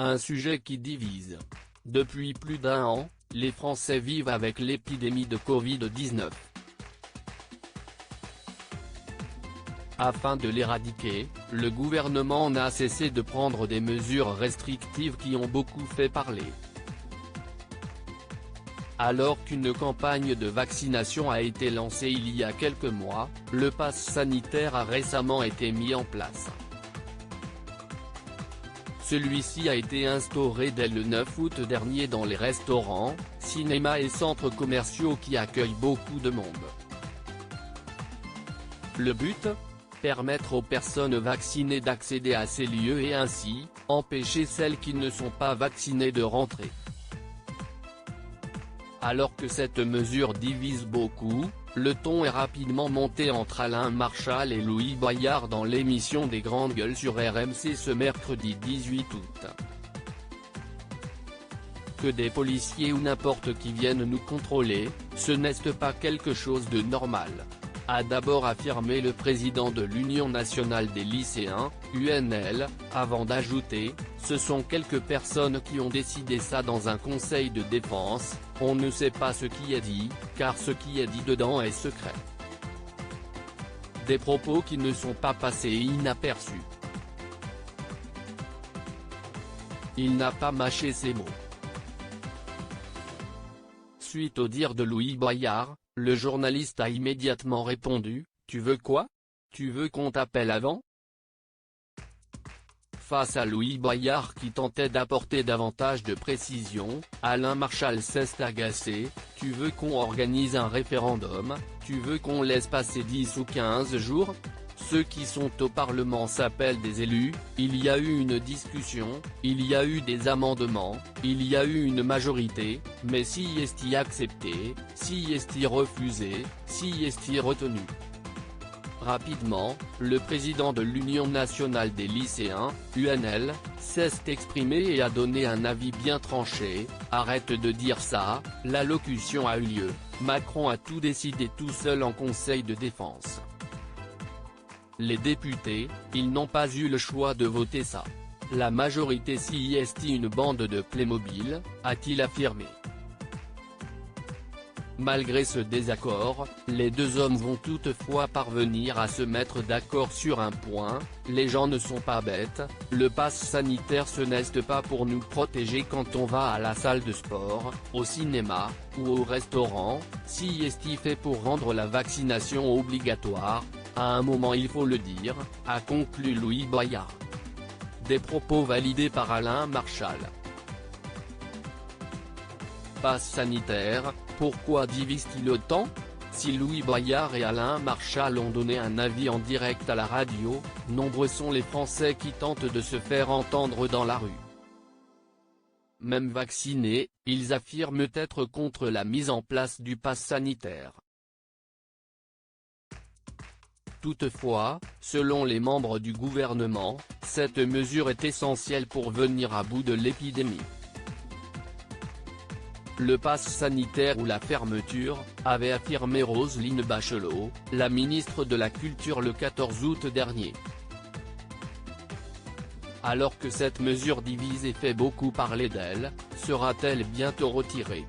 Un sujet qui divise. Depuis plus d'un an, les Français vivent avec l'épidémie de Covid-19. Afin de l'éradiquer, le gouvernement n'a cessé de prendre des mesures restrictives qui ont beaucoup fait parler. Alors qu'une campagne de vaccination a été lancée il y a quelques mois, le pass sanitaire a récemment été mis en place. Celui-ci a été instauré dès le 9 août dernier dans les restaurants, cinémas et centres commerciaux qui accueillent beaucoup de monde. Le but ? Permettre aux personnes vaccinées d'accéder à ces lieux et ainsi, empêcher celles qui ne sont pas vaccinées de rentrer. Alors que cette mesure divise beaucoup, le ton est rapidement monté entre Alain Marchal et Louis Boyard dans l'émission des Grandes Gueules sur RMC ce mercredi 18 août. Que des policiers ou n'importe qui viennent nous contrôler, ce n'est pas quelque chose de normal, a d'abord affirmé le président de l'Union nationale des lycéens, UNL, avant d'ajouter, ce sont quelques personnes qui ont décidé ça dans un conseil de défense, on ne sait pas ce qui est dit, car ce qui est dit dedans est secret. Des propos qui ne sont pas passés inaperçus. Il n'a pas mâché ses mots. Suite au dire de Louis Boyard, le journaliste a immédiatement répondu, « Tu veux quoi ? Tu veux qu'on t'appelle avant ?» Face à Louis Boyard qui tentait d'apporter davantage de précision, Alain Marchal s'est agacé, « Tu veux qu'on organise un référendum ? Tu veux qu'on laisse passer 10 ou 15 jours ? Ceux qui sont au Parlement s'appellent des élus, il y a eu une discussion, il y a eu des amendements, il y a eu une majorité, mais si est-il accepté, si est-il refusé, si est-il retenu ?» Rapidement, le président de l'Union nationale des lycéens, UNL, s'est exprimé et a donné un avis bien tranché, « Arrête de dire ça, l'allocution a eu lieu, Macron a tout décidé tout seul en conseil de défense. Les députés, ils n'ont pas eu le choix de voter ça. La majorité si est une bande de Playmobil, a-t-il affirmé. Malgré ce désaccord, les deux hommes vont toutefois parvenir à se mettre d'accord sur un point, les gens ne sont pas bêtes, le pass sanitaire ce n'est pas pour nous protéger quand on va à la salle de sport, au cinéma, ou au restaurant, si est fait pour rendre la vaccination obligatoire, à un moment il faut le dire, a conclu Louis Boyard. Des propos validés par Alain Marchal. Pass sanitaire, pourquoi divise-t-il autant ? Si Louis Boyard et Alain Marchal ont donné un avis en direct à la radio, nombreux sont les Français qui tentent de se faire entendre dans la rue. Même vaccinés, ils affirment être contre la mise en place du pass sanitaire. Toutefois, selon les membres du gouvernement, cette mesure est essentielle pour venir à bout de l'épidémie. Le pass sanitaire ou la fermeture, avait affirmé Roselyne Bachelot, la ministre de la Culture le 14 août dernier. Alors que cette mesure divise et fait beaucoup parler d'elle, sera-t-elle bientôt retirée ?